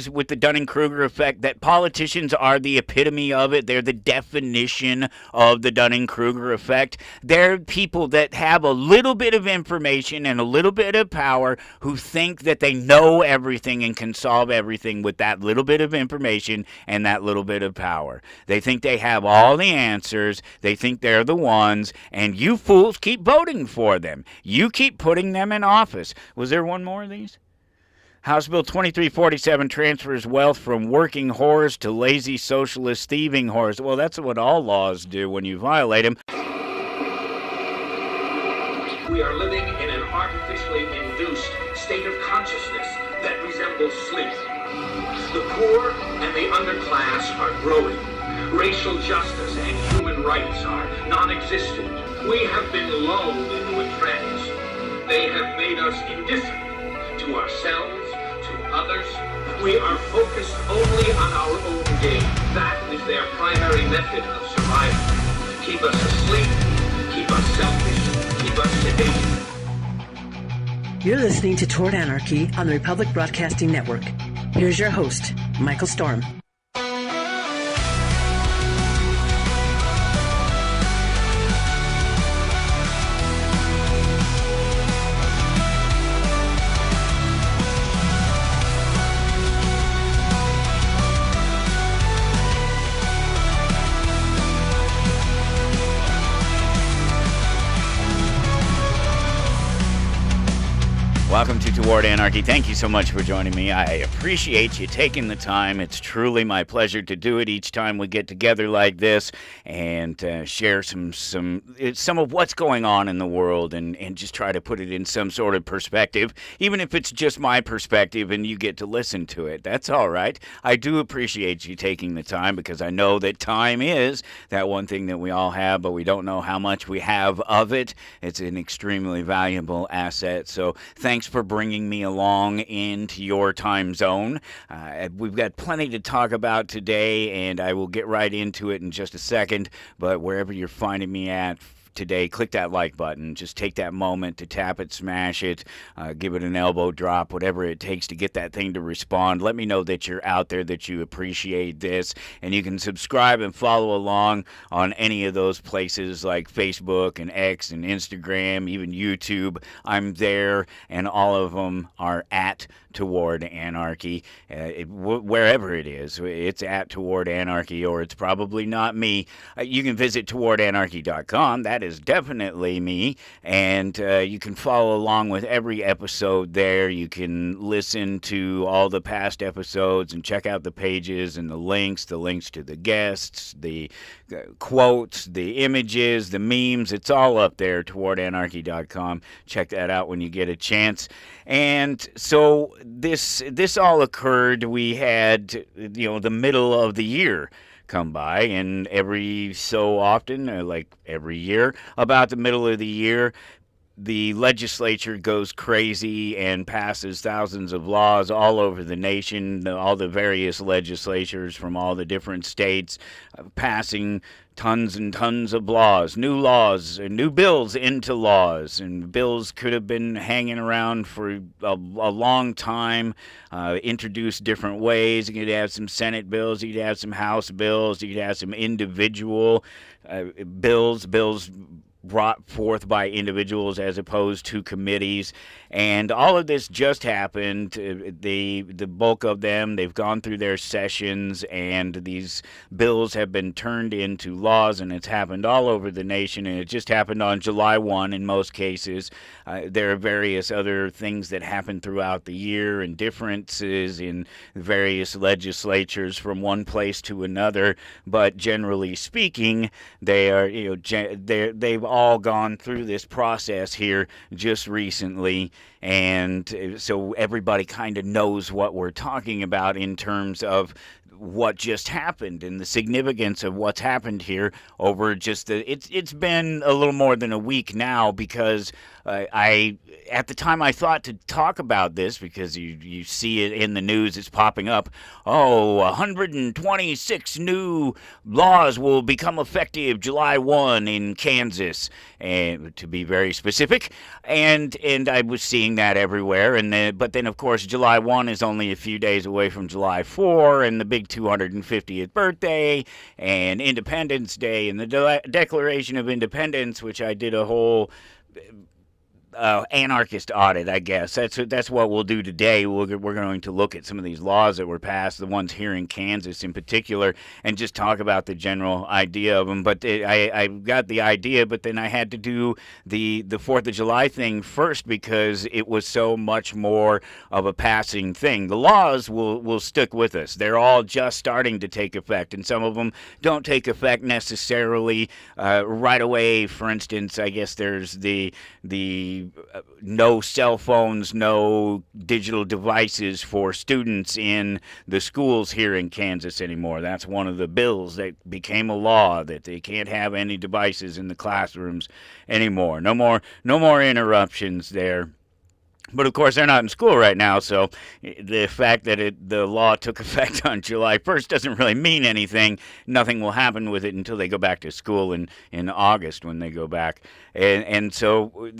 with the Dunning-Kruger effect that politicians are the epitome of it. They're the definition of the Dunning-Kruger effect. They're people that have a little bit of information and a little bit of power who think that they know everything and can solve everything with that little bit of information and that little bit of power. They think they have all the answers. They think they're the ones, and you fools keep voting for them. You keep putting them in office. Was there one more of these? House Bill 2347 transfers wealth from working whores to lazy socialist thieving whores. Well, that's what all laws do when you violate them. We are living in an artificially induced state of consciousness that resembles sleep. The poor and the underclass are growing. Racial justice and human rights are non-existent. We have been lulled into a trance. They have made us indifferent to ourselves, to others. We are focused only on our own gain. That is their primary method of survival. Keep us asleep, keep us selfish, keep us sedated. You're listening to Toward Anarchy on the Republic Broadcasting Network. Here's your host, Michael Storm. Welcome to Toward Anarchy. Thank you so much for joining me. I appreciate you taking the time. It's truly my pleasure to do it each time we get together like this and share some of what's going on in the world and just try to put it in some sort of perspective, even if it's just my perspective and you get to listen to it. That's all right. I do appreciate you taking the time because I know that time is that one thing that we all have, but we don't know how much we have of it. It's an extremely valuable asset. So thanks for bringing me along into your time zone. We've got plenty to talk about today, and I will get right into it in just a second. But wherever you're finding me at today, click that like button. Just take that moment to tap it, smash it, give it an elbow drop, whatever it takes to get that thing to respond. Let me know that you're out there, that you appreciate this, and you can subscribe and follow along on any of those places like Facebook and X and Instagram, even YouTube. I'm there, and all of them are at Toward Anarchy. Wherever it is, it's at Toward Anarchy, or it's probably not me. You can visit towardanarchy.com. That is definitely me, and you can follow along with every episode there. You can listen to all the past episodes and check out the pages and the links to the guests, the quotes, the images, the memes. It's all up there, towardanarchy.com. Check that out when you get a chance. And so this all occurred. We had, the middle of the year come by, and every so often, like every year, about the middle of the year, the legislature goes crazy and passes thousands of laws all over the nation, all the various legislatures from all the different states passing tons and tons of laws, new bills into laws, and bills could have been hanging around for a long time, introduced different ways. You could have some Senate bills, you could have some House bills, you could have some individual bills brought forth by individuals as opposed to committees, and all of this just happened. The bulk of them, they've gone through their sessions, and these bills have been turned into laws, and it's happened all over the nation, and it just happened on July 1 in most cases. There are various other things that happen throughout the year and differences in various legislatures from one place to another, but generally speaking, they are, they've all gone through this process here just recently, and so everybody kind of knows what we're talking about in terms of what just happened and the significance of what's happened here over just it's been a little more than a week now, because I at the time I thought to talk about this, because you see it in the news, it's popping up. Oh, 126 new laws will become effective July 1 in Kansas, and to be very specific, and I was seeing that everywhere, but then of course July 1 is only a few days away from July 4 and the big 250th birthday and Independence Day and the Declaration of Independence, which I did a whole Anarchist Audit, I guess. That's what we'll do today. We're going to look at some of these laws that were passed, the ones here in Kansas in particular, and just talk about the general idea of them. But I got the idea, but then I had to do the 4th of July thing first, because it was so much more of a passing thing. The laws will stick with us. They're all just starting to take effect, and some of them don't take effect necessarily right away. For instance, I guess there's the no cell phones, no digital devices for students in the schools here in Kansas anymore. That's one of the bills that became a law, that they can't have any devices in the classrooms anymore. No more interruptions there. But of course, they're not in school right now, so the fact that the law took effect on July 1st doesn't really mean anything. Nothing will happen with it until they go back to school in August, when they go back. And so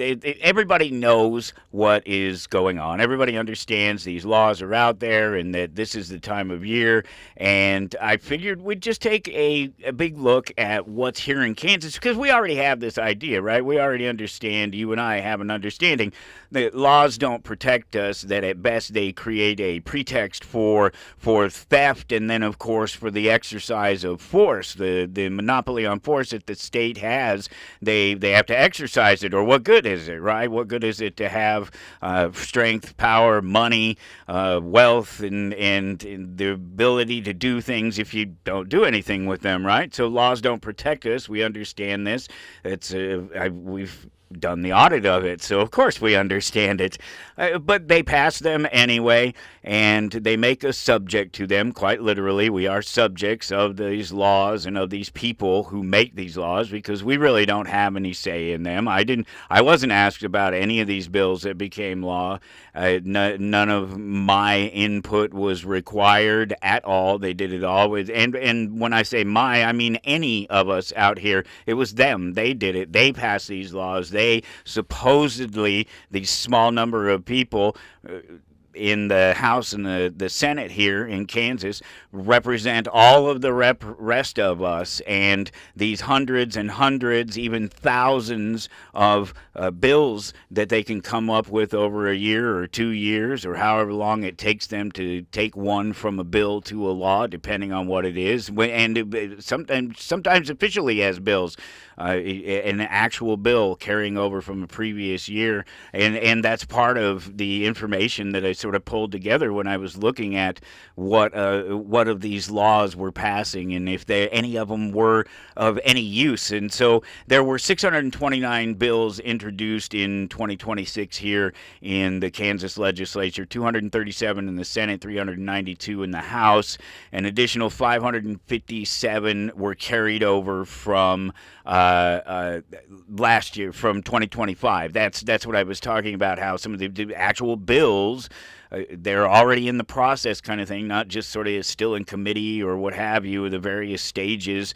everybody knows what is going on. Everybody understands these laws are out there and that this is the time of year. And I figured we'd just take a big look at what's here in Kansas, because we already have this idea, right? We already understand, you and I have an understanding that laws don't protect us, that at best they create a pretext for theft, and then of course for the exercise of force, the monopoly on force that the state has. They have to exercise it, or what good is it, right? What good is it to have strength, power, money, wealth, and the ability to do things if you don't do anything with them, right? So laws don't protect us. We understand this. We've done the audit of it, so of course we understand it. But they pass them anyway, and they make us subject to them, quite literally. We are subjects of these laws and of these people who make these laws, because we really don't have any say in them. I wasn't asked about any of these bills that became law. None of my input was required at all. They did it all with, and when I say my, I mean any of us out here. It was them. They did it. They passed these laws. They supposedly, these small number of people in the House and the Senate here in Kansas, represent all of the rest of us, and these hundreds and hundreds, even thousands of bills that they can come up with over a year or 2 years, or however long it takes them to take one from a bill to a law, depending on what it is, and sometimes officially as bills, an actual bill carrying over from a previous year, and that's part of the information that I sort of pulled together when I was looking at what of these laws were passing, and if any of them were of any use. And so there were 629 bills introduced in 2026 here in the Kansas legislature, 237 in the Senate, 392 in the House. An additional 557 were carried over from last year, from 2025. That's what I was talking about, how some of the actual bills, they're already in the process kind of thing, not just sort of still in committee or what have you, the various stages,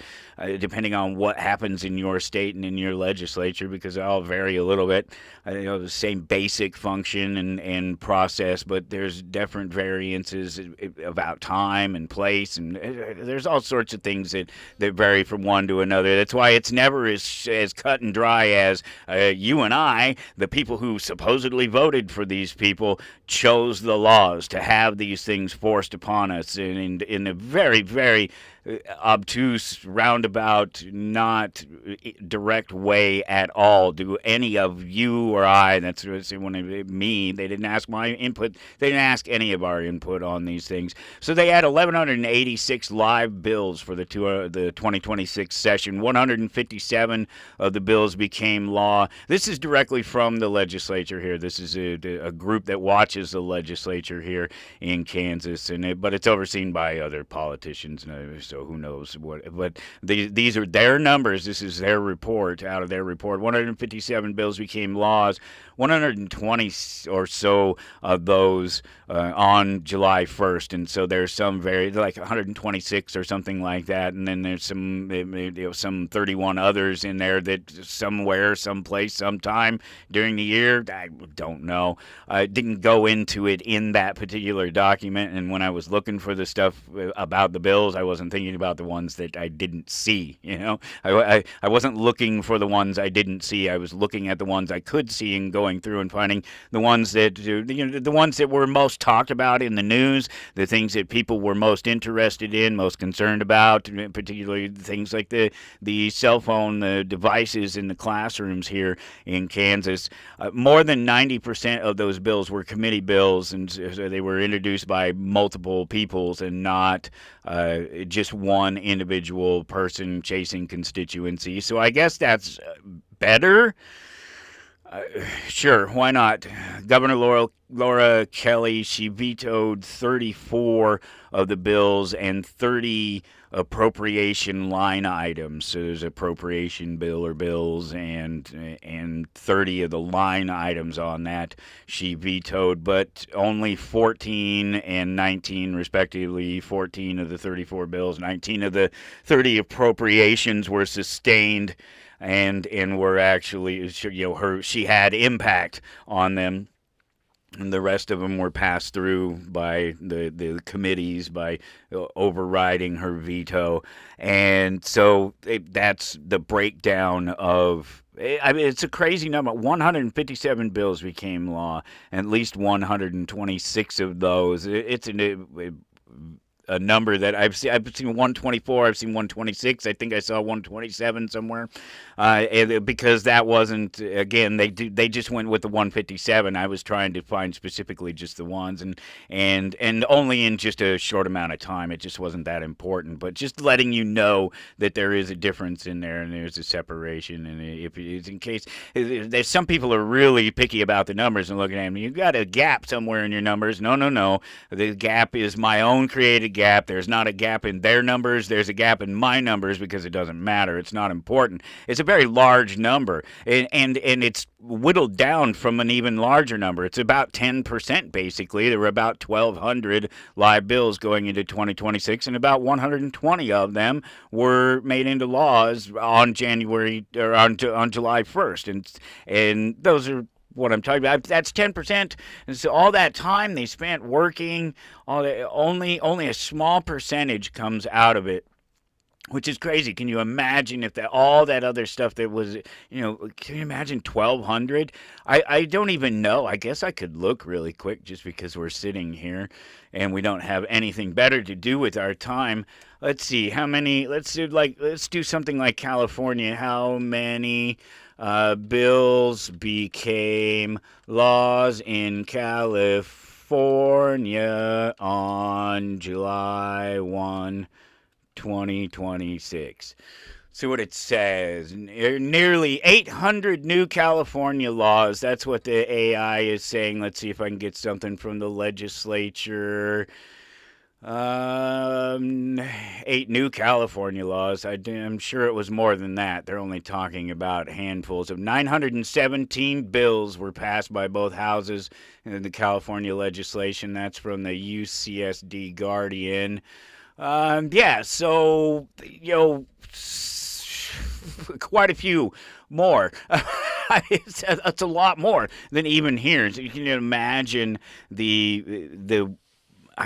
depending on what happens in your state and in your legislature, because they all vary a little bit. The same basic function and process, but there's different variances about time and place, and there's all sorts of things that vary from one to another. That's why it's never as cut and dry as you and I, the people who supposedly voted for these people, chose the laws to have these things forced upon us in a very, very obtuse, roundabout, not direct way at all do any of you or I, that's me, they didn't ask my input, they didn't ask any of our input on these things. So they had 1,186 live bills for the 2026 session. 157 of the bills became law. This is directly from the legislature here. This is a group that watches the legislature here in Kansas, but it's overseen by other politicians, so who knows what. But these are their numbers. This is their report, out of their report. 157 bills became laws. 120 or so of those on July 1st, and so there's some like 126 or something like that, and then there's some 31 others in there that somewhere, someplace, sometime during the year, I don't know. I didn't go into it in that particular document, and when I was looking for the stuff about the bills, I wasn't thinking about the ones that I didn't see. I wasn't looking for the ones I didn't see. I was looking at the ones I could see and going through and finding the ones that the ones that were most talked about in the news, the things that people were most interested in, most concerned about, particularly things like the cell phone, the devices in the classrooms here in Kansas. More than 90% of those bills were committee bills, and so they were introduced by multiple peoples and not just one individual person chasing constituency. So I guess that's better. Sure, why not? Governor Laura Kelly, she vetoed 34 of the bills and 30 appropriation line items. So there's appropriation bill or bills and 30 of the line items on that she vetoed, but only 14 and 19 respectively. 14 of the 34 bills, 19 of the 30 appropriations were sustained and were actually, she had impact on them. And the rest of them were passed through by the committees by overriding her veto. And so that's the breakdown of, I mean, it's a crazy number. 157 bills became law, and at least 126 of those. It's a number that I've seen 124, I've seen 126, I think I saw 127 somewhere, because that wasn't, again, they just went with the 157. I was trying to find specifically just the ones, and only in just a short amount of time. It just wasn't that important, but just letting you know that there is a difference in there and there's a separation. And if it's in case there's some people are really picky about the numbers and looking at them, you got a gap somewhere in your numbers. No, the gap is my own created gap. There's not a gap in their numbers. There's a gap in my numbers because it doesn't matter. It's not important. It's a very large number, and it's whittled down from an even larger number. It's about 10% basically. There were about 1,200 live bills going into 2026, and about 120 of them were made into laws on July 1st, and those are what I'm talking about. That's 10%. And so all that time they spent working, only a small percentage comes out of it, which is crazy. Can you imagine if all that other stuff that was, can you imagine 1,200? I don't even know. I guess I could look really quick just because we're sitting here and we don't have anything better to do with our time. Let's see how many. Let's do something like California. How many bills became laws in California on July 1, 2026? See what it says. Nearly 800 new California laws. That's what the AI is saying. Let's see if I can get something from the legislature. 8 new California laws. I'm sure it was more than that. They're only talking about handfuls of 917 bills were passed by both houses in the California legislation. That's from the UCSD Guardian. So, quite a few more. That's a lot more than even here. So you can imagine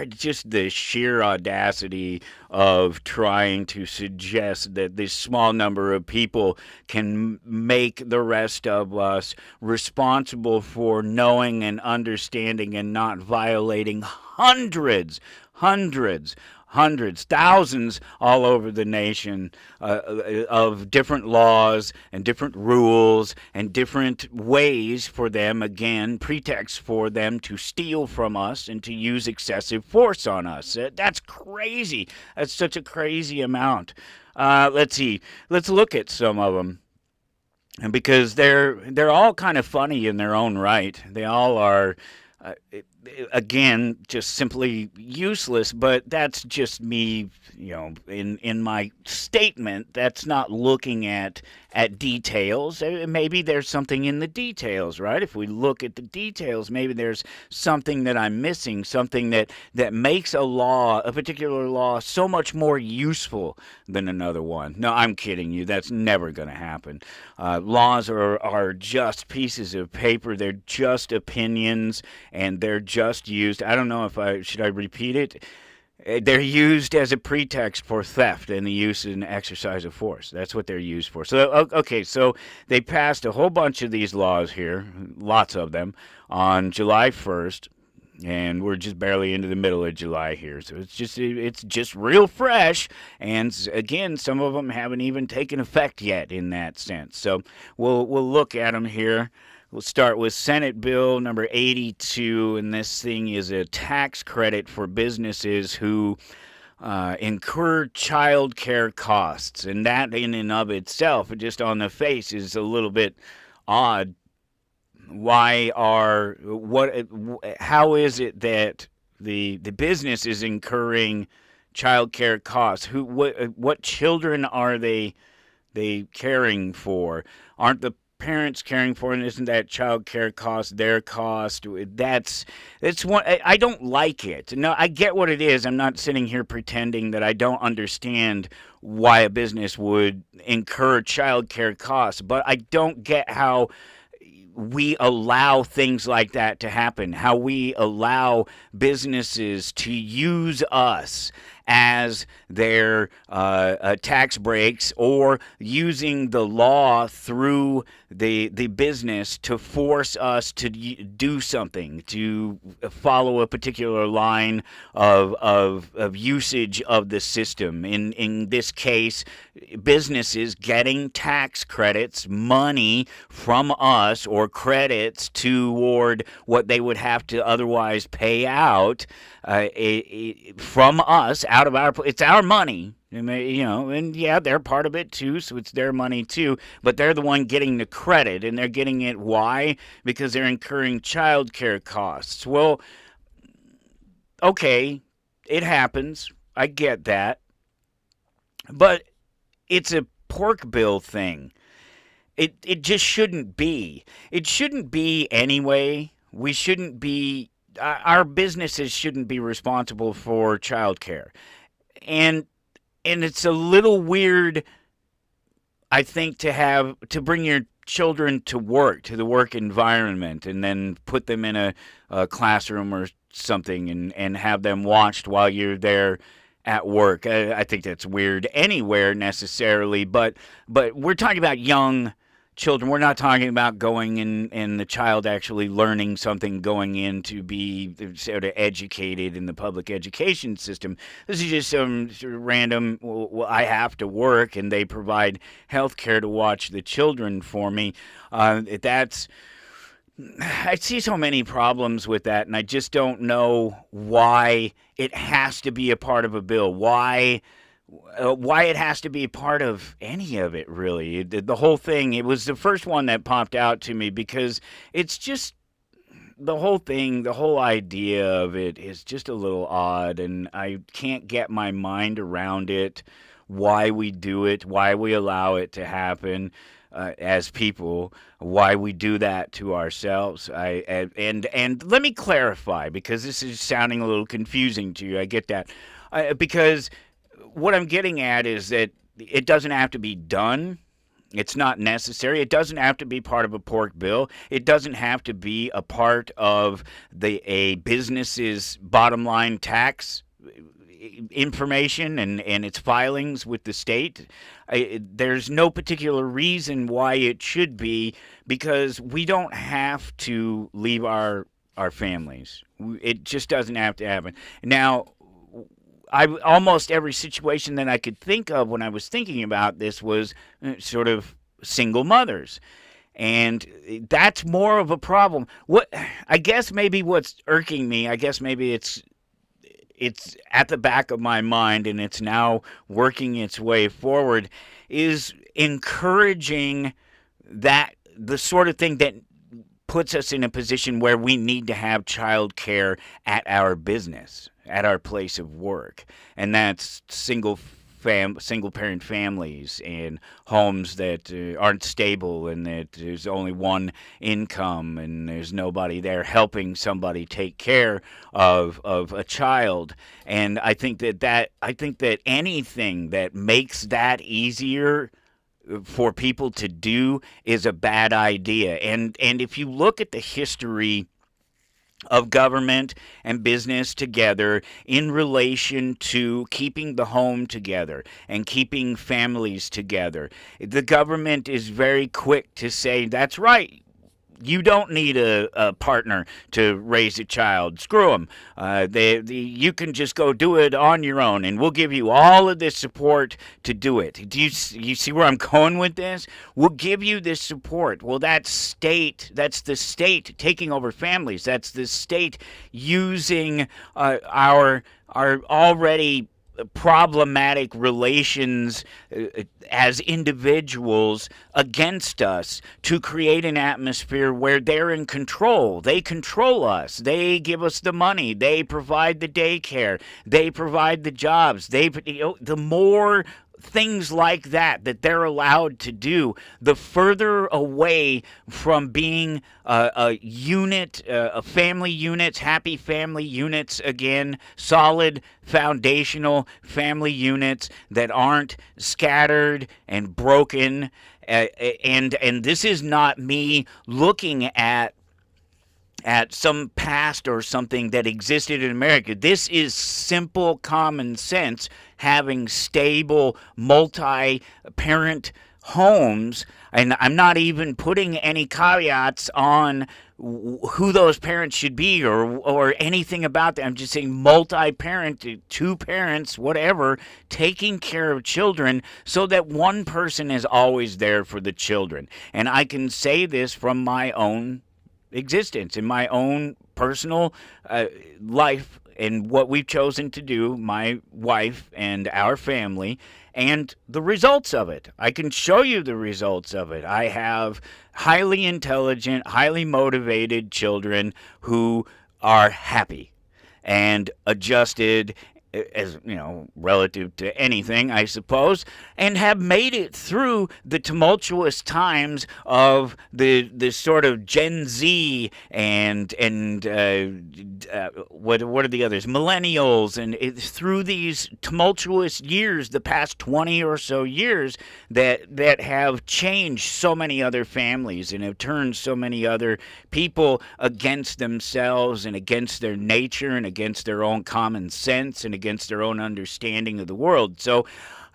just the sheer audacity of trying to suggest that this small number of people can make the rest of us responsible for knowing and understanding and not violating hundreds hundreds, thousands all over the nation of different laws and different rules and different ways for them, again, pretexts for them to steal from us and to use excessive force on us. That's crazy. That's such a crazy amount. Let's see. Let's look at some of them. And because they're all kind of funny in their own right. They all are, again, just simply useless. But that's just me, in my statement. That's not looking at details. Maybe there's something in the details, right? If we look at the details, maybe there's something that I'm missing, something that makes a particular law, so much more useful than another one. No, I'm kidding you. That's never going to happen. Laws are just pieces of paper. They're just opinions, and they're just used. I don't know should I repeat it? They're used as a pretext for theft and the use and exercise of force. That's what they're used for. So, okay, so they passed a whole bunch of these laws here, lots of them, on July 1st, and we're just barely into the middle of July here. So it's just real fresh, and again, some of them haven't even taken effect yet in that sense. So we'll look at them here. We'll start with Senate Bill number 82, and this thing is a tax credit for businesses who incur child care costs. And that in and of itself, just on the face, is a little bit odd. How is it that the business is incurring child care costs? What children are they caring for? Aren't the parents caring for, and isn't that child care cost their cost? That's one. I don't like it. No, I get what it is. I'm not sitting here pretending that I don't understand why a business would incur child care costs, but I don't get how we allow things like that to happen, how we allow businesses to use us as their tax breaks, or using the law through the business to force us to do something, to follow a particular line of usage of the system. In this case, businesses getting tax credits, money from us, or credits toward what they would have to otherwise pay out from us, out of it's our money, and yeah, they're part of it too, so it's their money too, but they're the one getting the credit, and they're getting it, why? Because they're incurring child care costs. Well, okay, it happens, I get that, but it's a pork bill thing. It just shouldn't be. It shouldn't be anyway. We shouldn't be, our businesses shouldn't be responsible for child care. And it's a little weird, I think, to bring your children to work, to the work environment, and then put them in a classroom or something and have them watched while you're there at work. I think that's weird anywhere necessarily, but we're talking about young children. We're not talking about going and the child actually learning something, going in to be sort of educated in the public education system. This is just some sort of random, well, I have to work and they provide health care to watch the children for me. I see so many problems with that, and I just don't know why it has to be a part of a bill. Why it has to be a part of any of it, really. The whole thing, it was the first one that popped out to me, because it's just, the whole thing, the whole idea of it is just a little odd, and I can't get my mind around it, why we do it, why we allow it to happen. As people, why we do that to ourselves. And let me clarify, because this is sounding a little confusing to you. I get that. Because what I'm getting at is that it doesn't have to be done. It's not necessary. It doesn't have to be part of a pork bill. It doesn't have to be a part of a business's bottom line tax information and its filings with the state. There's no particular reason why it should be, because we don't have to leave our families. It just doesn't have to happen. Now, almost every situation that I could think of when I was thinking about this was sort of single mothers. And that's more of a problem. What I guess maybe what's irking me, I guess maybe it's at the back of my mind and it's now working its way forward, is encouraging that the sort of thing that puts us in a position where we need to have child care at our business, at our place of work. And that's single parent families and homes that aren't stable, and that there's only one income and there's nobody there helping somebody take care of a child. And I think that anything that makes that easier for people to do is a bad idea. And if you look at the history of government and business together in relation to keeping the home together and keeping families together, the government is very quick to say, that's right, you don't need a partner to raise a child. Screw them. You can just go do it on your own, and we'll give you all of this support to do it. Do you see where I'm going with this? We'll give you this support. Well, that's the state taking over families. That's the state using our already problematic relations as individuals against us to create an atmosphere where they're in control. They control us. They give us the money. They provide the daycare. They provide the jobs. The more things like that they're allowed to do, the further away from being a unit, a family units, happy family units again, solid foundational family units that aren't scattered and broken. And this is not me looking at some past or something that existed in America. This is simple common sense, having stable multi-parent homes. And I'm not even putting any caveats on who those parents should be or anything about that. I'm just saying multi-parent, two parents, whatever, taking care of children so that one person is always there for the children. And I can say this from my own existence, in my own personal life, and what we've chosen to do, my wife and our family, and the results of it. I can show you the results of it. I have highly intelligent, highly motivated children who are happy and adjusted, as you know, relative to anything, I suppose, and have made it through the tumultuous times of the sort of Gen Z and what are the others, millennials, and through these tumultuous years, the past 20 or so years, that have changed so many other families and have turned so many other people against themselves and against their nature and against their own common sense and against their own understanding of the world. So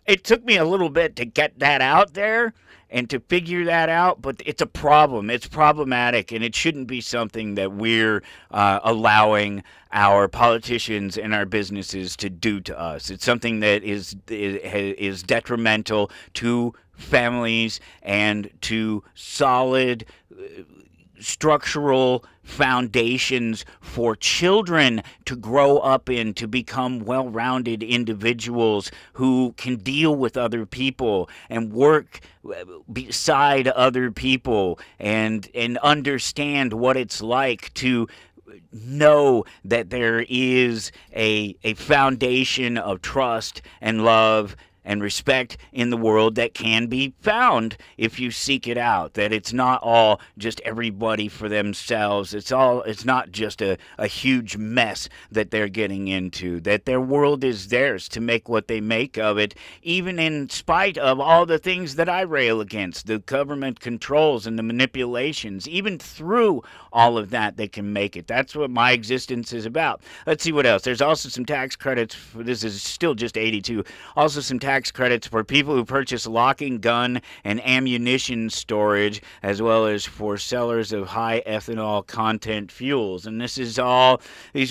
it took me a little bit to get that out there and to figure that out, but it's a problem. It's problematic, and it shouldn't be something that we're allowing our politicians and our businesses to do to us. It's something that is detrimental to families and to solid structural foundations for children to grow up in, to become well-rounded individuals who can deal with other people and work beside other people and understand what it's like to know that there is a foundation of trust and love and respect in the world that can be found if you seek it out. That it's not all just everybody for themselves. It's not just a huge mess that they're getting into. That their world is theirs to make what they make of it, even in spite of all the things that I rail against, the government controls and the manipulations. Even through all of that, they can make it. That's what my existence is about. Let's see what else. There's also some tax credits. This is still just 82. Also some tax tax credits for people who purchase locking gun and ammunition storage, as well as for sellers of high ethanol content fuels. And these are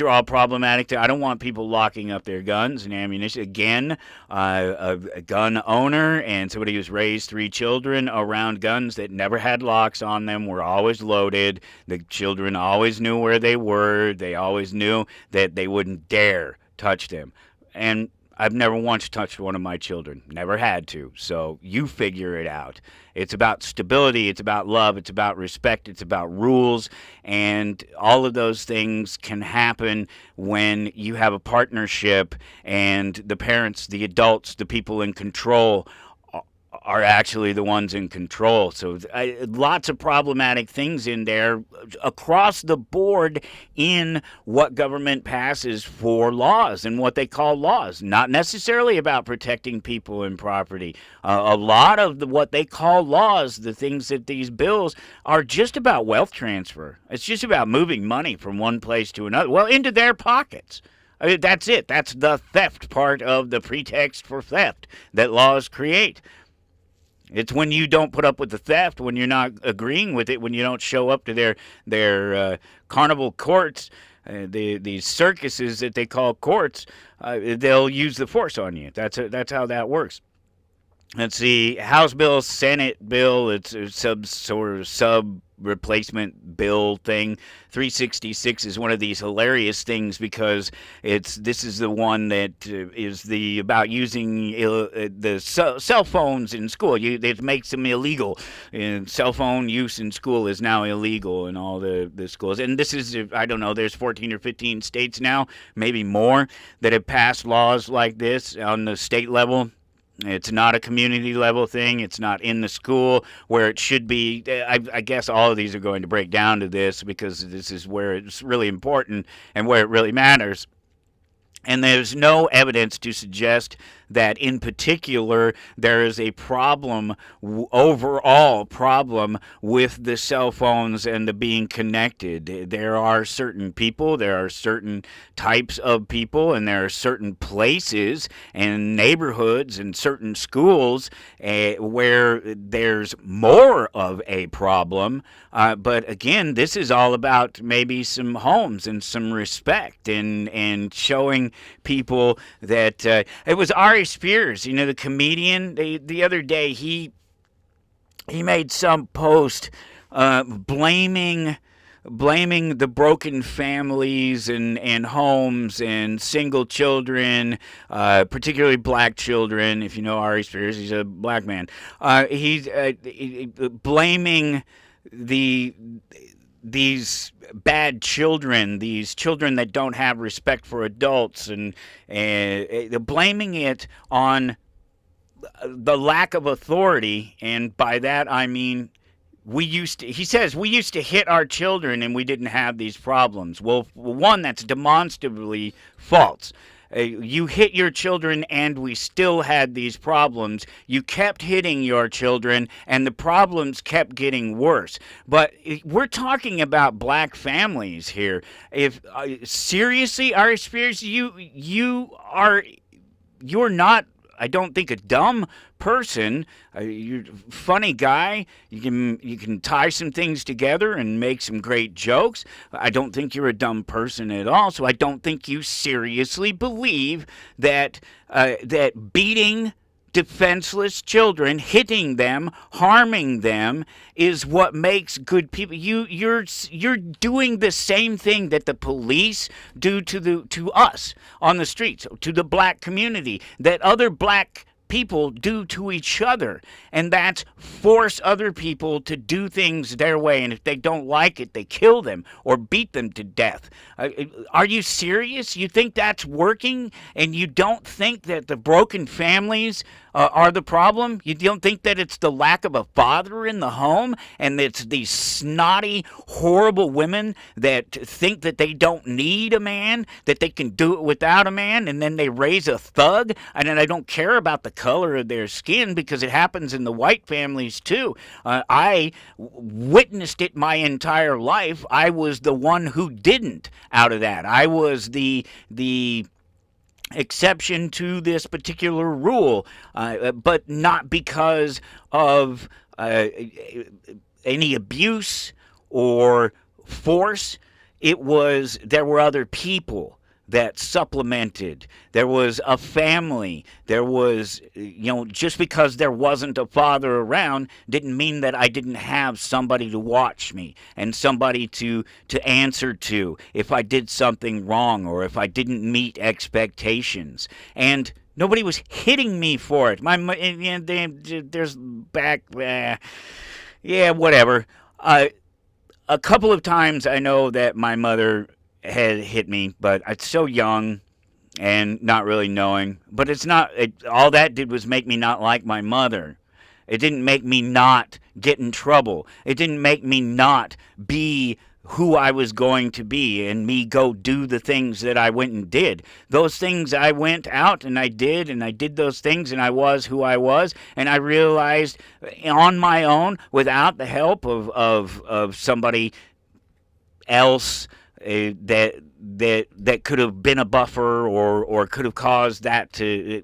all problematic. I don't want people locking up their guns and ammunition. Again, a gun owner and somebody who's raised 3 children around guns that never had locks on them, were always loaded. The children always knew where they were. They always knew that they wouldn't dare touch them. And I've never once touched one of my children. Never had to. So you figure it out. It's about stability. It's about love. It's about respect. It's about rules. And all of those things can happen when you have a partnership and the parents, the adults, the people in control are actually the ones in control. So lots of problematic things in there across the board in what government passes for laws and what they call laws. Not necessarily about protecting people and property. A lot of what they call laws, the things that these bills are just about wealth transfer. It's just about moving money from one place to another. Well, into their pockets. I mean, that's it. That's the theft part of the pretext for theft that laws create. It's when you don't put up with the theft, when you're not agreeing with it, when you don't show up to their carnival courts, these circuses that they call courts, they'll use the force on you. That's how that works. Let's see, House bill, Senate bill, it's a sub replacement bill thing. 366 is one of these hilarious things because this is the one that is about using the cell phones in school. It makes them illegal. And cell phone use in school is now illegal in all the schools. And this is, I don't know, there's 14 or 15 states now, maybe more, that have passed laws like this on the state level. It's not a community level thing. It's not in the school where it should be. I guess all of these are going to break down to this because this is where it's really important and where it really matters. And there's no evidence to suggest that in particular there is a problem, overall problem, with the cell phones and the being connected. There are certain people, there are certain types of people, and there are certain places and neighborhoods and certain schools where there's more of a problem. But again, this is all about maybe some homes and some respect and showing people that it was Ari Spears, the comedian. The other day he made some post blaming the broken families and homes and single children, particularly black children. If you know Ari Spears, he's a black man. He's blaming these bad children, these children that don't have respect for adults, and blaming it on the lack of authority. And by that I mean he says we used to hit our children and we didn't have these problems. Well, one, that's demonstrably false. You hit your children and we still had these problems. You kept hitting your children and the problems kept getting worse. But we're talking about black families here. If seriously, Ari Spears, you're not, I don't think, a dumb person. You're a funny guy. You can tie some things together and make some great jokes. I don't think you're a dumb person at all. So I don't think you seriously believe that beating defenseless children, hitting them, harming them, is what makes good people. You're doing the same thing that the police do to us on the streets, to the black community, that other black people do to each other, and that's force other people to do things their way, and if they don't like it, they kill them or beat them to death. Are you serious? You think that's working, and you don't think that the broken families are the problem? You don't think that it's the lack of a father in the home, and it's these snotty, horrible women that think that they don't need a man, that they can do it without a man, and then they raise a thug, and then I don't care about the color of their skin because it happens in the white families too. I witnessed it my entire life. I was the one who didn't out of that. I was the exception to this particular rule, but not because of any abuse or force. There were other people that supplemented. There was a family. There was, just because there wasn't a father around didn't mean that I didn't have somebody to watch me and somebody to answer to if I did something wrong or if I didn't meet expectations. And nobody was hitting me for it. There's back, whatever. A couple of times I know that my mother had hit me, but it's so young and not really knowing. But all that did was make me not like my mother. It didn't make me not get in trouble. It didn't make me not be who I was going to be and me go do the things that I went and did. Those things I went out and I did those things, and I was who I was, and I realized on my own, without the help of somebody else, that could have been a buffer or could have caused that to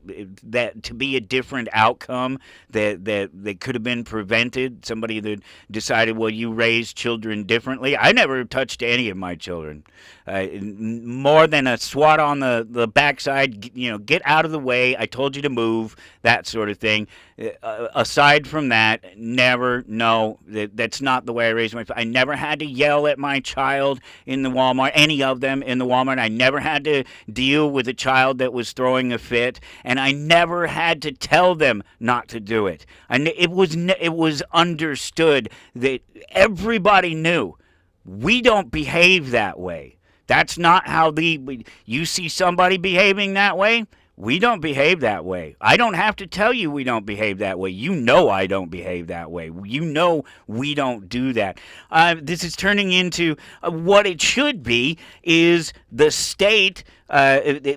be a different outcome, that could have been prevented. Somebody that decided, well, you raise children differently. I never touched any of my children. More than a swat on the backside, get out of the way, I told you to move, that sort of thing. Aside from that, never. No, that's not the way I raised I never had to yell at my child in the Walmart, any of them in the Walmart. I never had to deal with a child that was throwing a fit, and I never had to tell them not to do it. And it was understood that everybody knew we don't behave that way. That's not how you see somebody behaving that way. We don't behave that way. I don't have to tell you we don't behave that way. You know I don't behave that way. You know we don't do that. This is turning into what it should be is the state, the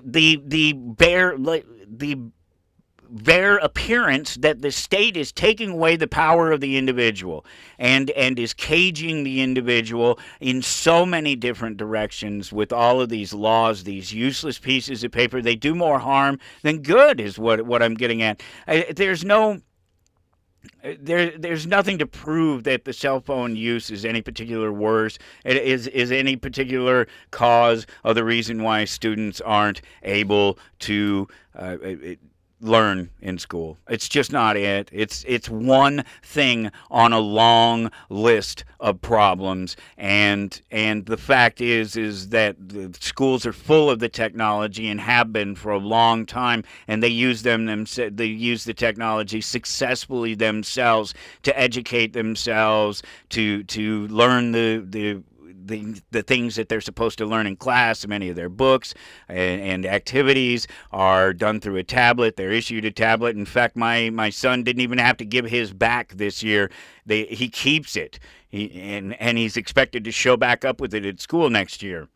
bare appearance that the state is taking away the power of the individual and is caging the individual in so many different directions with all of these laws, these useless pieces of paper. They do more harm than good is what I'm getting at. There's nothing to prove that the cell phone use is any particular worse. It is any particular cause of the reason why students aren't able to learn in school. It's just not it. It's one thing on a long list of problems, and the fact is that the schools are full of the technology and have been for a long time, and they use the technology successfully themselves to educate themselves, to learn the things that they're supposed to learn in class. Many of their books and activities are done through a tablet. They're issued a tablet. In fact, my son didn't even have to give his back this year. He keeps it, and he's expected to show back up with it at school next year.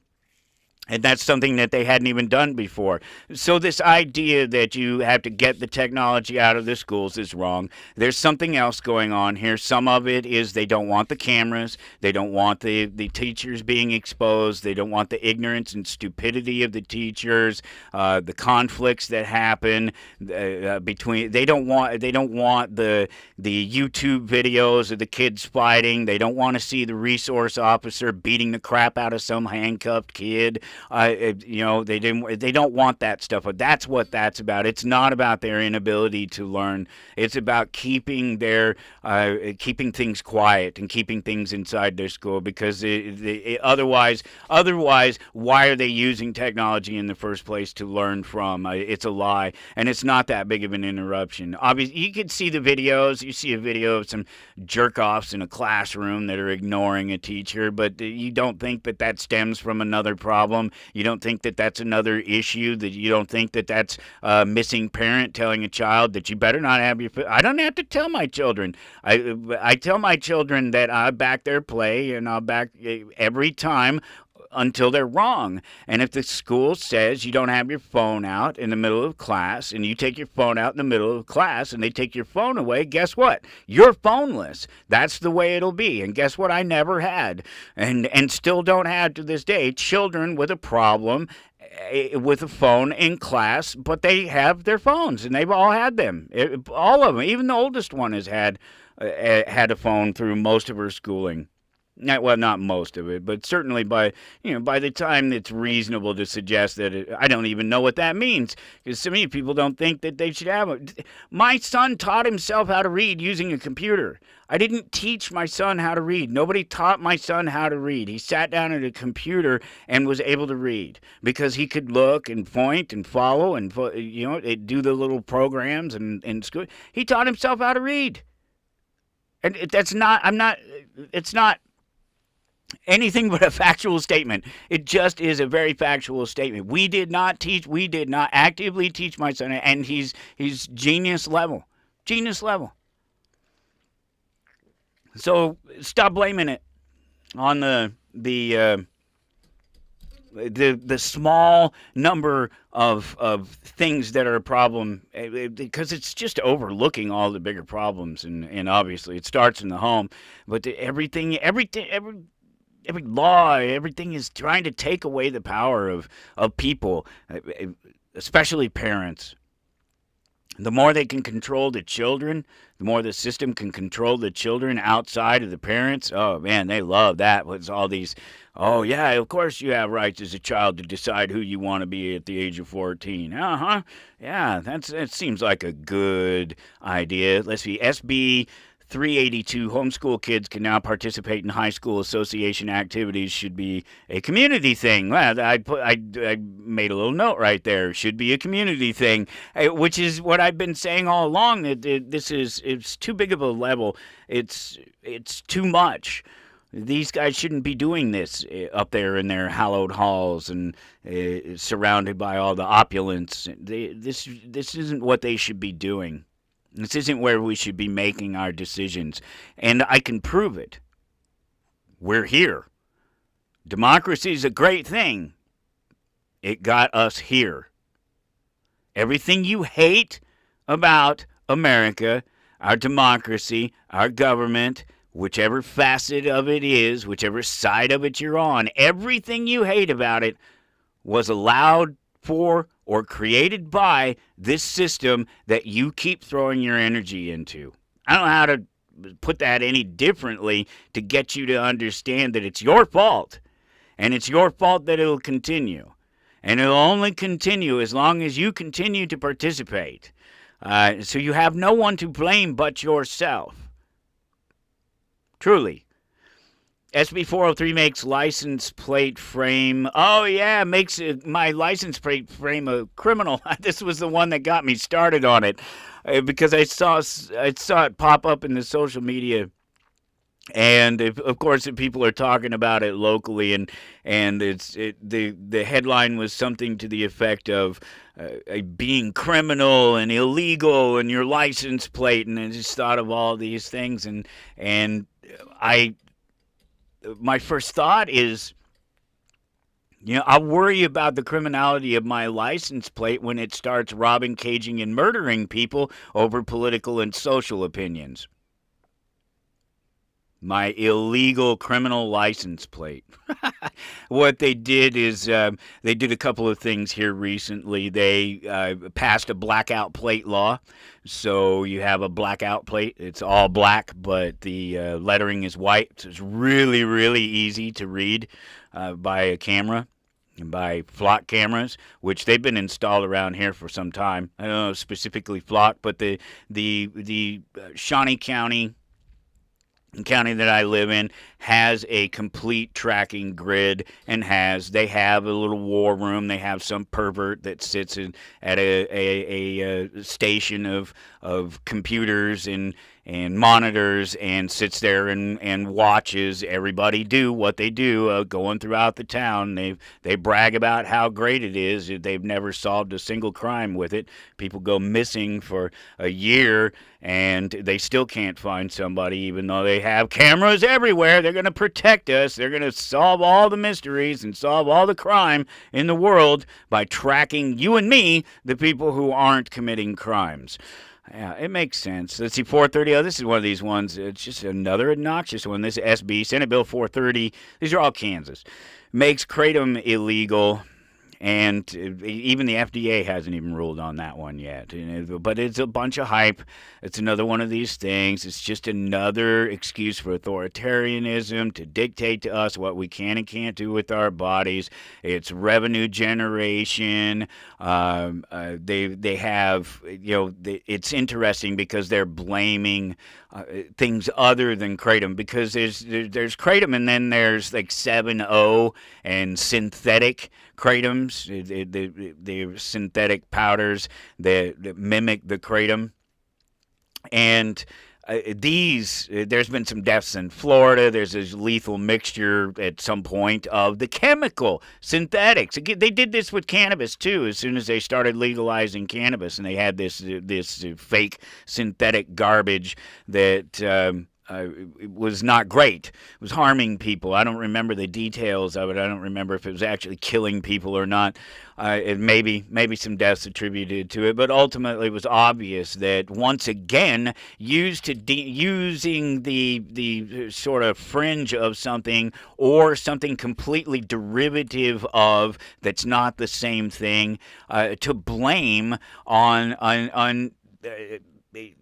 And that's something that they hadn't even done before. So this idea that you have to get the technology out of the schools is wrong. There's something else going on here. Some of it is they don't want the cameras. They don't want the teachers being exposed. They don't want the ignorance and stupidity of the teachers, the conflicts that happen between. They don't want the YouTube videos of the kids fighting. They don't want to see the resource officer beating the crap out of some handcuffed kid. They don't want that stuff, but that's what that's about. It's not about their inability to learn. It's about keeping things quiet and keeping things inside their school, because otherwise, why are they using technology in the first place to learn from? It's a lie, and it's not that big of an interruption. Obviously, you could see the videos. You see a video of some jerk-offs in a classroom that are ignoring a teacher, but you don't think that stems from another problem. You don't think that that's another issue, that you don't think that that's a missing parent telling a child that you better not have your food. I don't have to tell my children. I tell my children that I back their play, and I'll back every time until they're wrong. And if the school says you don't have your phone out in the middle of class, and you take your phone out in the middle of class and they take your phone away, guess what? You're phoneless. That's the way it'll be. And guess what? I never had, and still don't have to this day, children with a problem with a phone in class, but they have their phones, and they've all had them. All of them. Even the oldest one has had a phone through most of her schooling. Well, not most of it, but certainly by the time it's reasonable to suggest that I don't even know what that means, because to me, people don't think that they should have it. My son taught himself how to read using a computer. I didn't teach my son how to read. Nobody taught my son how to read. He sat down at a computer and was able to read because he could look and point and follow and do the little programs and school. He taught himself how to read, and it's not anything but a factual statement. It just is a very factual statement. We did not actively teach my son, and he's genius level. So stop blaming it on the small number of things that are a problem, because it's just overlooking all the bigger problems, and obviously it starts in the home. But every law, everything is trying to take away the power of people, especially parents. The more they can control the children, the more the system can control the children outside of the parents. Oh, man, they love that. It's all these, oh, yeah, of course you have rights as a child to decide who you want to be at the age of 14. Uh-huh. Yeah, that seems like a good idea. Let's see, SB 382, homeschool kids can now participate in high school association activities, should be a community thing. Well, I made a little note right there. Should be a community thing, which is what I've been saying all along. It's too big of a level. It's too much. These guys shouldn't be doing this up there in their hallowed halls and surrounded by all the opulence. This isn't what they should be doing. This isn't where we should be making our decisions. And I can prove it. We're here. Democracy is a great thing. It got us here. Everything you hate about America, our democracy, our government, whichever facet of it is, whichever side of it you're on, everything you hate about it was allowed for or created by this system that you keep throwing your energy into. I don't know how to put that any differently to get you to understand that it's your fault, and it's your fault that it'll continue. And it'll only continue as long as you continue to participate. So you have no one to blame but yourself. Truly. SB 403 makes license plate frame. Oh, yeah, makes my license plate frame a criminal. This was the one that got me started on it because I saw it pop up in the social media. And of course, if people are talking about it locally, and the headline was something to the effect of being criminal and illegal and your license plate, and I just thought of all these things, and my first thought is, I worry about the criminality of my license plate when it starts robbing, caging, and murdering people over political and social opinions. My illegal criminal license plate. What they did is they did a couple of things here recently. They passed a blackout plate law. So you have a blackout plate. It's all black, but the lettering is white. So it's really, really easy to read by a camera, and by flock cameras, which they've been installed around here for some time. I don't know specifically flock, but the Shawnee County that I live in has a complete tracking grid, and they have a little war room. They have some pervert that sits at a station of computers, and and monitors and sits there and watches everybody do what they do, going throughout the town. They brag about how great it is. They've never solved a single crime with it. People go missing for a year and they still can't find somebody, even though they have cameras everywhere. They're going to protect us. They're going to solve all the mysteries and solve all the crime in the world by tracking you and me, the people who aren't committing crimes. Yeah, it makes sense. Let's see, 430. Oh, this is one of these ones. It's just another obnoxious one. This SB, Senate Bill 430. These are all Kansas. Makes kratom illegal. And even the FDA hasn't even ruled on that one yet. But it's a bunch of hype. It's another one of these things. It's just another excuse for authoritarianism to dictate to us what we can and can't do with our bodies. It's revenue generation. They have, it's interesting because they're blaming things other than kratom, because there's kratom and then there's like 7-0 and synthetic kratoms, the synthetic powders that mimic the kratom. And there's been some deaths in Florida. There's this lethal mixture at some point of the chemical synthetics. They did this with cannabis too. As soon as they started legalizing cannabis, and they had this fake synthetic garbage that it was not great. It was harming people. I don't remember the details of it. I don't remember if it was actually killing people or not. It maybe some deaths attributed to it, but ultimately it was obvious that once again, using the sort of fringe of something or something completely derivative of that's not the same thing, to blame on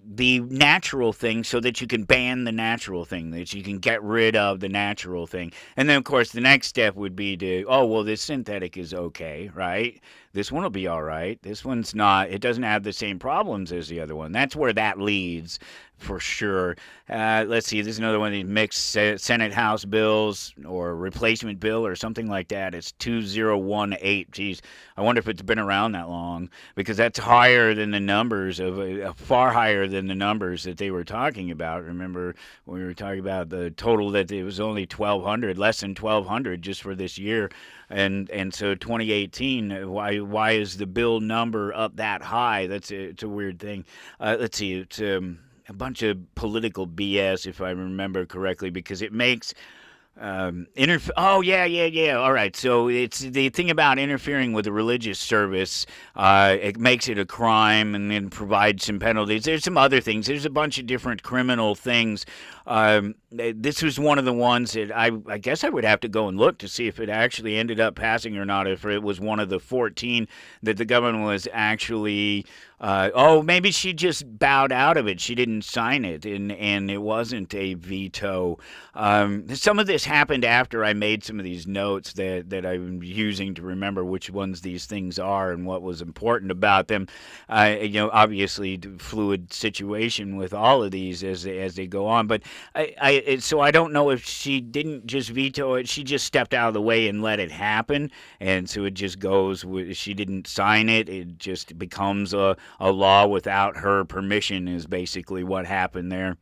the natural thing, so that you can ban the natural thing, that you can get rid of the natural thing. And then, of course, the next step would be to, this synthetic is okay, right? This one will be all right. This one's not. It doesn't have the same problems as the other one. That's where that leads, for sure. Let's see. This is another one of these mixed Senate House bills, or replacement bill, or something like that. It's 2018. Geez, I wonder if it's been around that long, because that's higher than the numbers far higher than the numbers that they were talking about. Remember, when we were talking about the total, that it was only 1,200, less than 1,200 just for this year. And so 2018, why is the bill number up that high? It's a weird thing. Let's see, it's a bunch of political BS, if I remember correctly, because it makes yeah. All right. So it's the thing about interfering with a religious service. It makes it a crime, and then provides some penalties. There's some other things. There's a bunch of different criminal things. This was one of the ones that I guess I would have to go and look to see if it actually ended up passing or not, if it was one of the 14 that the government was actually, maybe she just bowed out of it. She didn't sign it, and it wasn't a veto. Some of this happened after I made some of these notes that I'm using to remember which ones these things are and what was important about them. Obviously, fluid situation with all of these as they go on, but so I don't know if she didn't just veto it. She just stepped out of the way and let it happen, and so it just goes. She didn't sign it. It just becomes a law without her permission, is basically what happened there.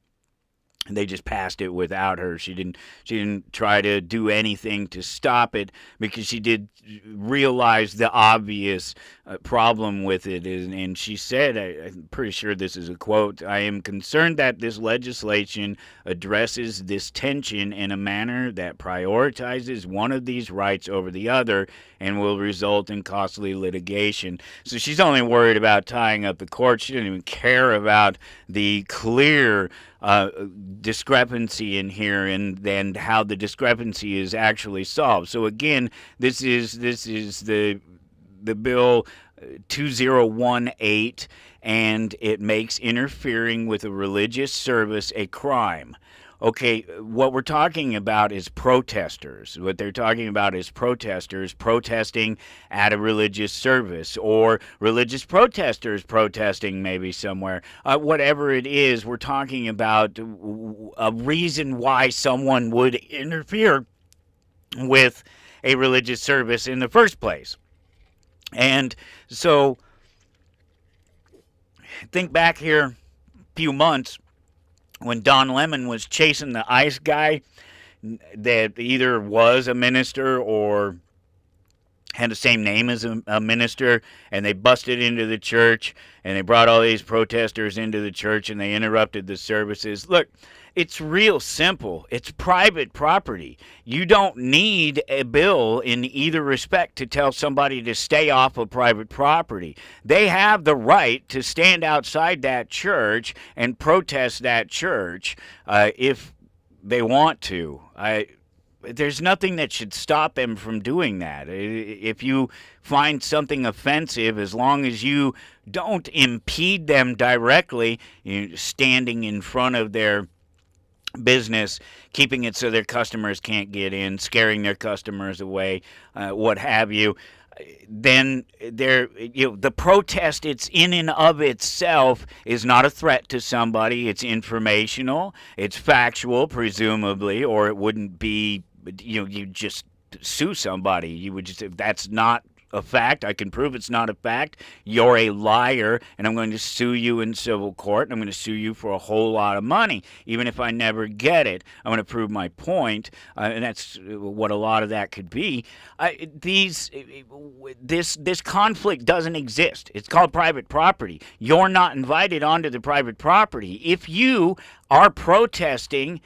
They just passed it without her. She didn't try to do anything to stop it, because she did realize the obvious problem with it. And she said, I'm pretty sure this is a quote, "I am concerned that this legislation addresses this tension in a manner that prioritizes one of these rights over the other and will result in costly litigation." So she's only worried about tying up the court. She didn't even care about the clear discrepancy in here, and how the discrepancy is actually solved. So again, this is the bill 2018, and it makes interfering with a religious service a crime. Okay, what we're talking about is protesters. What they're talking about is protesters protesting at a religious service, or religious protesters protesting maybe somewhere. Whatever it is, we're talking about a reason why someone would interfere with a religious service in the first place. And so, think back here a few months when Don Lemon was chasing the ICE guy that either was a minister or had the same name as a minister, and they busted into the church, and they brought all these protesters into the church, and they interrupted the services. Look, it's real simple. It's private property. You don't need a bill in either respect to tell somebody to stay off of private property. They have the right to stand outside that church and protest that church if they want to. There's nothing that should stop them from doing that. If you find something offensive, as long as you don't impede them directly, standing in front of their business, keeping it so their customers can't get in, scaring their customers away, what have you, then the protest, it's in and of itself, is not a threat to somebody. It's informational, it's factual, presumably, or it wouldn't be, you just sue somebody. You would just, if that's not a fact, I can prove it's not a fact, you're a liar, and I'm going to sue you in civil court, and I'm going to sue you for a whole lot of money. Even if I never get it, I'm going to prove my point, and that's what a lot of that could be. This conflict doesn't exist. It's called private property. You're not invited onto the private property. If you are protesting,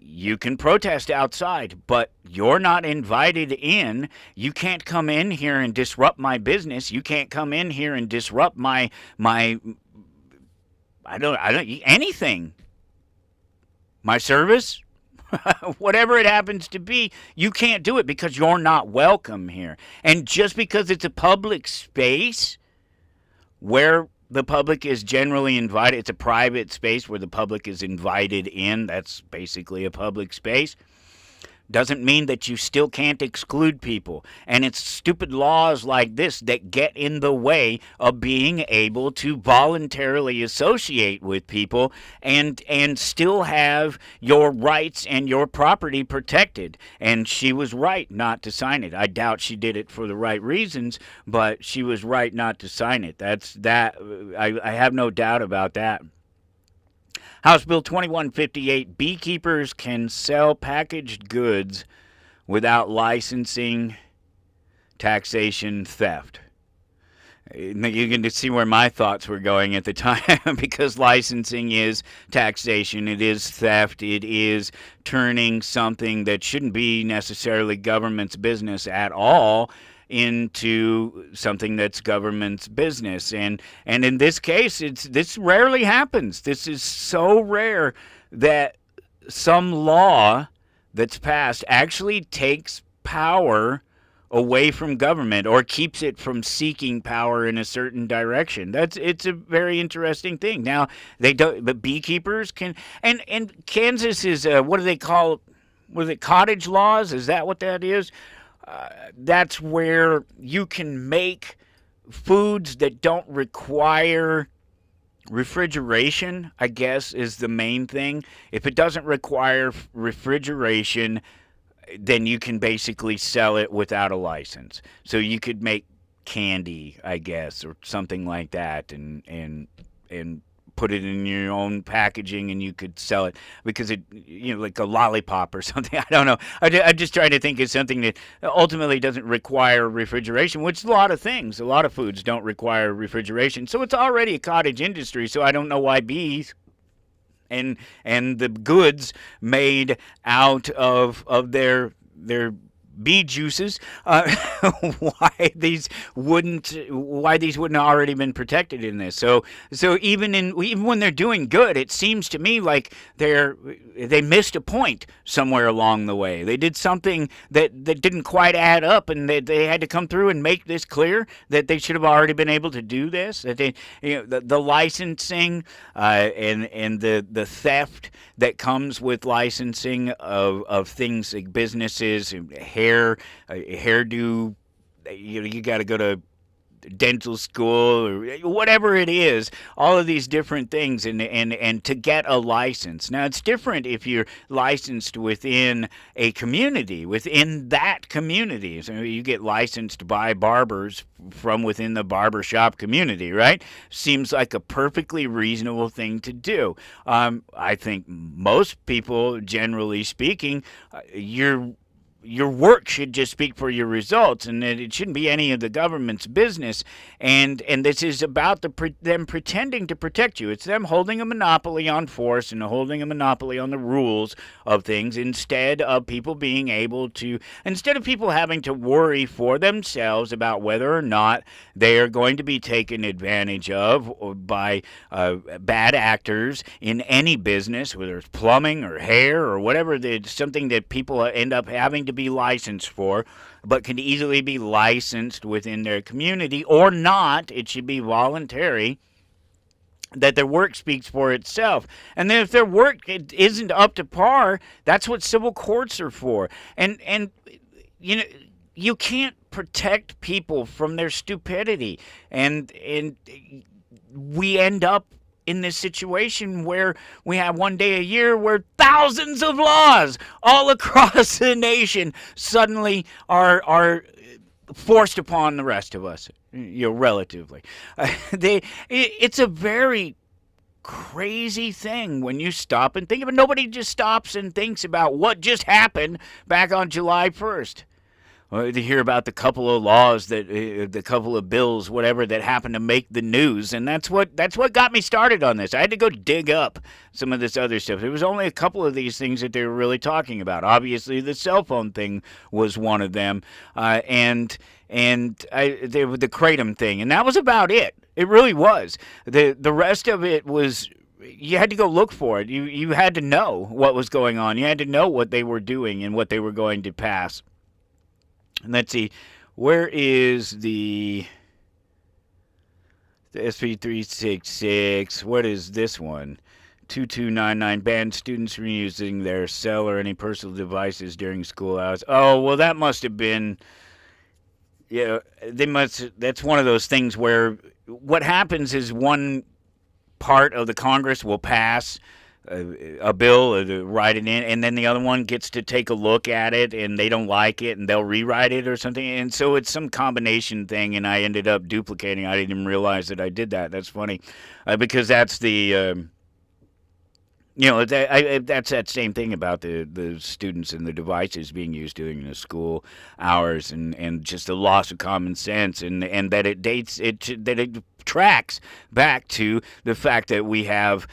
you can protest outside, but you're not invited in. You can't come in here and disrupt my business. You can't come in here and disrupt my anything. My service, whatever it happens to be, you can't do it because you're not welcome here. And just because it's a public space where the public is generally invited, it's a private space where the public is invited in, that's basically a public space, doesn't mean that you still can't exclude people. And it's stupid laws like this that get in the way of being able to voluntarily associate with people and still have your rights and your property protected. And she was right not to sign it. I doubt she did it for the right reasons, but she was right not to sign it. I have no doubt about that. House Bill 2158, beekeepers can sell packaged goods without licensing, taxation, theft. You can see where my thoughts were going at the time, because licensing is taxation, it is theft, it is turning something that shouldn't be necessarily government's business at all into something that's government's business. And in this case, this rarely happens. This is so rare that some law that's passed actually takes power away from government or keeps it from seeking power in a certain direction. It's a very interesting thing. Now, they don't, but beekeepers can, and Kansas is what do they call, was it cottage laws? Is that what that is? That's where you can make foods that don't require refrigeration, I guess, is the main thing. If it doesn't require refrigeration, then you can basically sell it without a license. So you could make candy, I guess, or something like that, and put it in your own packaging, and you could sell it because it, like a lollipop or something. I don't know. I'm just trying to think of something that ultimately doesn't require refrigeration, which a lot of things, a lot of foods don't require refrigeration. So it's already a cottage industry. So I don't know why bees and the goods made out of their bee juices, why these wouldn't already been protected in this. So even when they're doing good, it seems to me like they missed a point somewhere along the way. They did something that didn't quite add up, and they had to come through and make this clear that they should have already been able to do this. That they, the licensing and the theft that comes with licensing of things like businesses, hairdo. You got to go to dental school or whatever it is, all of these different things, and to get a license. Now, it's different if you're licensed within a community, within that community. So you get licensed by barbers from within the barbershop community, right? Seems like a perfectly reasonable thing to do. I think most people, generally speaking, your work should just speak for your results, and it shouldn't be any of the government's business. And this is about them pretending to protect you. It's them holding a monopoly on force and holding a monopoly on the rules of things, instead of people having to worry for themselves about whether or not they are going to be taken advantage of by bad actors in any business, whether it's plumbing or hair or whatever, something that people end up having to be licensed for, but can easily be licensed within their community or not. It should be voluntary, that their work speaks for itself. And then if their work isn't up to par, that's what civil courts are for. And you know, you can't protect people from their stupidity. And we end up in this situation where we have one day a year where thousands of laws all across the nation suddenly are forced upon the rest of us, relatively. It's a very crazy thing when you stop and think of it. Nobody just stops and thinks about what just happened back on July 1st. To hear about the couple of laws the couple of bills, whatever, that happened to make the news, and that's what got me started on this. I had to go dig up some of this other stuff. There was only a couple of these things that they were really talking about. Obviously, the cell phone thing was one of them, and the kratom thing, and that was about it. It really was. The rest of it was, you had to go look for it. You had to know what was going on. You had to know what they were doing and what they were going to pass. And let's see, where is the SP366? What is this one? 2299, ban students from using their cell or any personal devices during school hours. Oh, well, that must have been, that's one of those things where what happens is one part of the Congress will pass a bill, write it in, and then the other one gets to take a look at it, and they don't like it, and they'll rewrite it or something, and so it's some combination thing, and I ended up duplicating. I didn't even realize that I did that. That's funny, because that's the that's that same thing about the students and the devices being used during the school hours, and just the loss of common sense, and that it tracks back to the fact that we have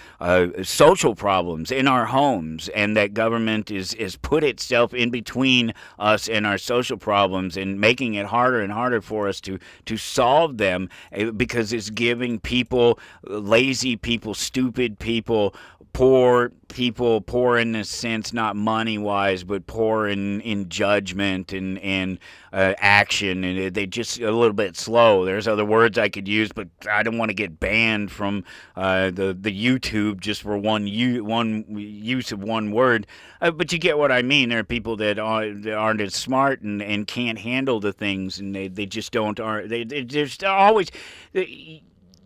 social problems in our homes, and that government is put itself in between us and our social problems, and making it harder and harder for us to solve them, because it's giving people, lazy people, stupid people, poor people, poor in a sense, not money-wise, but poor in judgment and action, and they just a little bit slow. There's other words I could use, but I don't want to get banned from the YouTube just for one use of one word. But you get what I mean. There are people that aren't as smart and can't handle the things, and they just don't. They're just always.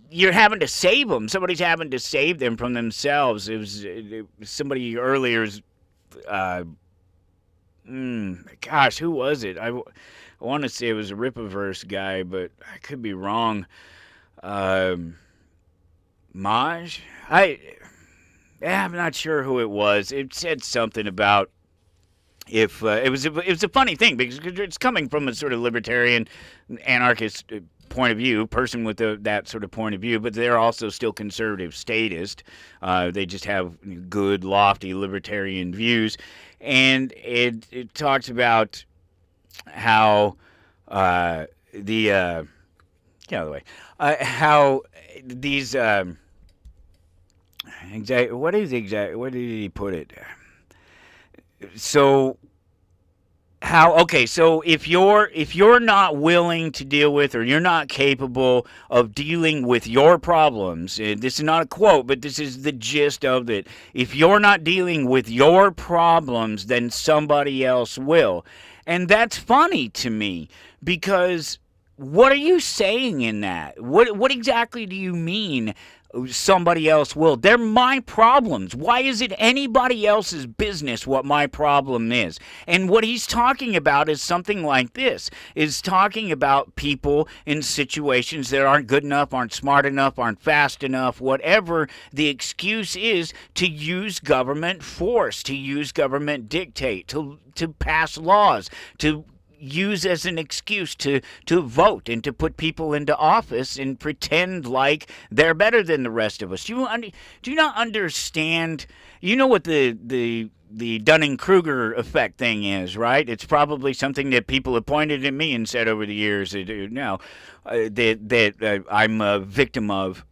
You're having to save them. Somebody's having to save them from themselves. It was somebody earlier. Gosh, who was it? I want to say it was a Ripaverse guy, but I could be wrong. Maj? I'm not sure who it was. It said something about if it was a funny thing, because it's coming from a sort of libertarian, anarchist point of view, person with that sort of point of view, but they're also still conservative statist. They just have good, lofty libertarian views, and it talks about how how these what did he put it? So if you're not willing to deal with, or you're not capable of dealing with your problems, this is not a quote, but this is the gist of it. If you're not dealing with your problems, then somebody else will. And that's funny to me, because what are you saying in that? What exactly do you mean somebody else will? They're my problems. Why is it anybody else's business what my problem is? And what he's talking about is something like this, is talking about people in situations that aren't good enough, aren't smart enough, aren't fast enough, whatever the excuse is, to use government force, to use government dictate, to pass laws, to use as an excuse to vote and to put people into office and pretend like they're better than the rest of us. Do you not understand? You know what the Dunning-Kruger effect thing is, right? It's probably something that people have pointed at me and said over the years that I'm a victim of.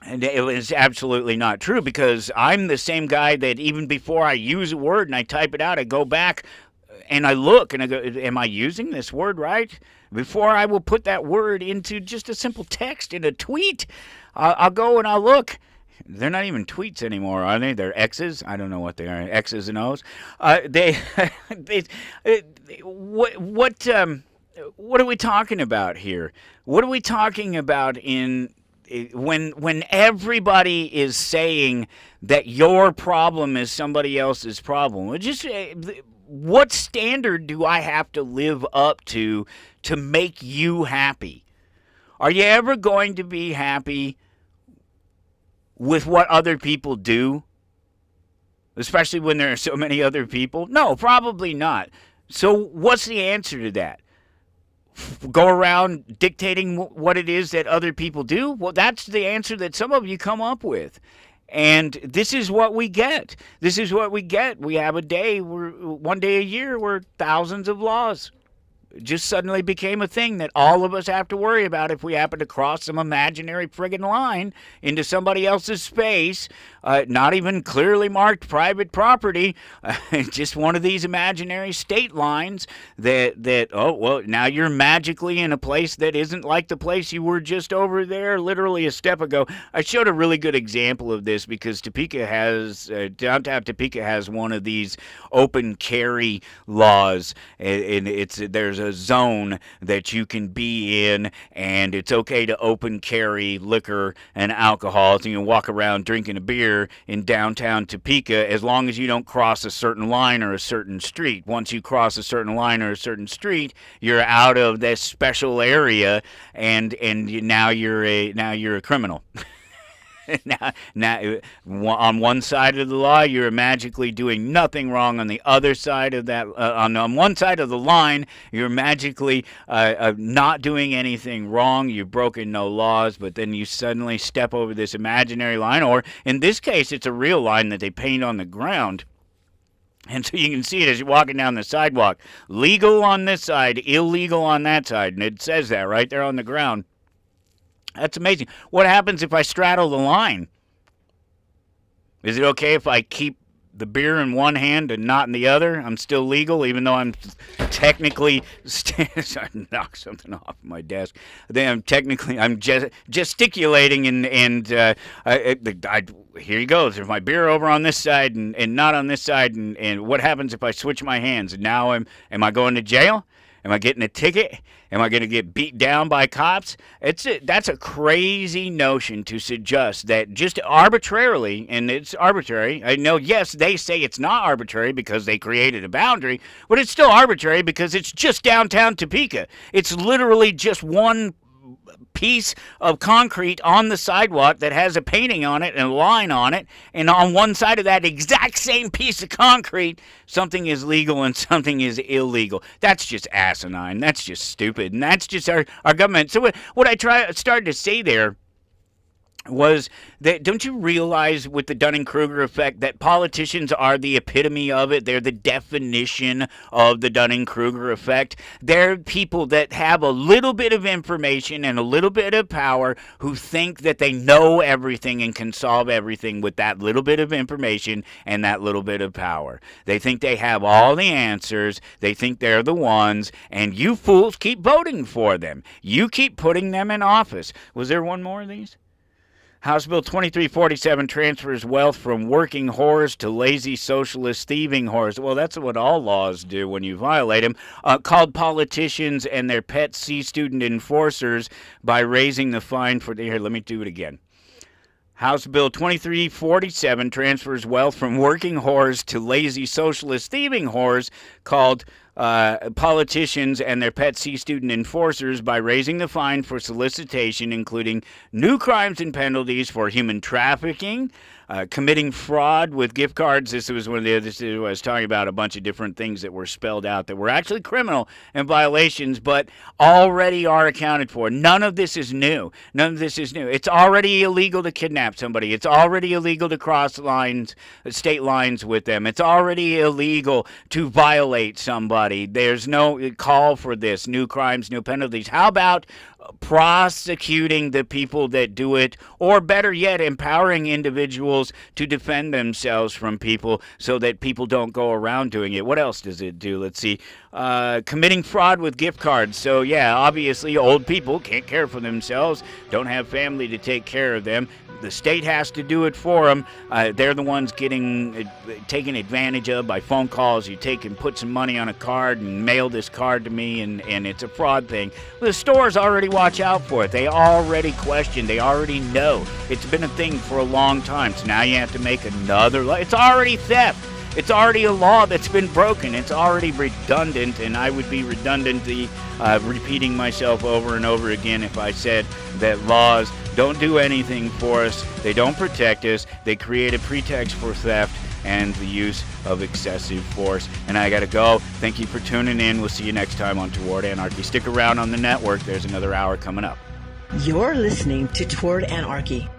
And it was absolutely not true, because I'm the same guy that even before I use a word and I type it out, I go back and I look and I go, am I using this word right? Before I will put that word into just a simple text in a tweet, I'll go and I'll look. They're not even tweets anymore, are they? They're X's. I don't know what they are. X's and O's. What are we talking about here? What are we talking about when everybody is saying that your problem is somebody else's problem? What standard do I have to live up to make you happy? Are you ever going to be happy with what other people do? Especially when there are so many other people? No, probably not. So what's the answer to that? Go around dictating what it is that other people do? Well, that's the answer that some of you come up with. And this is what we get. This is what we get. We have one day a year where thousands of laws just suddenly became a thing that all of us have to worry about if we happen to cross some imaginary friggin' line into somebody else's space, not even clearly marked private property, just one of these imaginary state lines that oh, well, now you're magically in a place that isn't like the place you were just over there literally a step ago. I showed a really good example of this because downtown Topeka has one of these open carry laws, and there's a zone that you can be in, and it's okay to open carry liquor and alcohol. So you can walk around drinking a beer in downtown Topeka as long as you don't cross a certain line or a certain street. Once you cross a certain line or a certain street, you're out of this special area, and now you're a criminal. Now, on one side of the law, you're magically doing nothing wrong. On the other side of that, on one side of the line, you're magically not doing anything wrong. You've broken no laws, but then you suddenly step over this imaginary line, or in this case, it's a real line that they paint on the ground. And so you can see it as you're walking down the sidewalk. Legal on this side, illegal on that side. And it says that right there on the ground. That's amazing. What happens if I straddle the line? Is it okay if I keep the beer in one hand and not in the other? I'm still legal, even though I'm technically sorry, knock something off my desk. Then I'm gesticulating and here he goes. There's my beer over on this side and not on this side. And what happens if I switch my hands? And now am I going to jail? Am I getting a ticket? Am I going to get beat down by cops? That's a crazy notion to suggest that just arbitrarily, and it's arbitrary. I know, yes, they say it's not arbitrary because they created a boundary, but it's still arbitrary because it's just downtown Topeka. It's literally just one piece of concrete on the sidewalk that has a painting on it and a line on it, and on one side of that exact same piece of concrete, something is legal and something is illegal. That's just asinine. That's just stupid, and that's just our government. So what I started to say there was that, don't you realize with the Dunning-Kruger effect that politicians are the epitome of it? They're the definition of the Dunning-Kruger effect. They're people that have a little bit of information and a little bit of power who think that they know everything and can solve everything with that little bit of information and that little bit of power. They think they have all the answers. They think they're the ones, and you fools keep voting for them. You keep putting them in office. Was there one more of these? House Bill 2347 transfers wealth from working whores to lazy socialist thieving whores. Well, that's what all laws do when you violate them. Called politicians and their pet C-student enforcers by raising the fine for... Here, let me do it again. House Bill 2347 transfers wealth from working whores to lazy socialist thieving whores called politicians and their pet C-student enforcers by raising the fine for solicitation, including new crimes and penalties for human trafficking, committing fraud with gift cards. This was one of the others. I was talking about a bunch of different things that were spelled out that were actually criminal and violations, but already are accounted for. None of this is new. None of this is new. It's already illegal to kidnap somebody. It's already illegal to cross lines, state lines with them. It's already illegal to violate somebody. There's no call for this. New crimes, new penalties. How about prosecuting the people that do it, or better yet, empowering individuals to defend themselves from people so that people don't go around doing it? What else does it do? Let's see. Committing fraud with gift cards. So yeah, obviously old people can't care for themselves, don't have family to take care of them. The state has to do it for them. They're the ones getting taken advantage of by phone calls. You take and put some money on a card and mail this card to me, and it's a fraud thing. The stores already watch out for it. They already question. They already know. It's been a thing for a long time. So now you have to make another law. It's already theft. It's already a law that's been broken. It's already redundant, and I would be redundantly repeating myself over and over again if I said that laws don't do anything for us. They don't protect us. They create a pretext for theft and the use of excessive force. And I gotta go. Thank you for tuning in. We'll see you next time on Toward Anarchy. Stick around on the network. There's another hour coming up. You're listening to Toward Anarchy.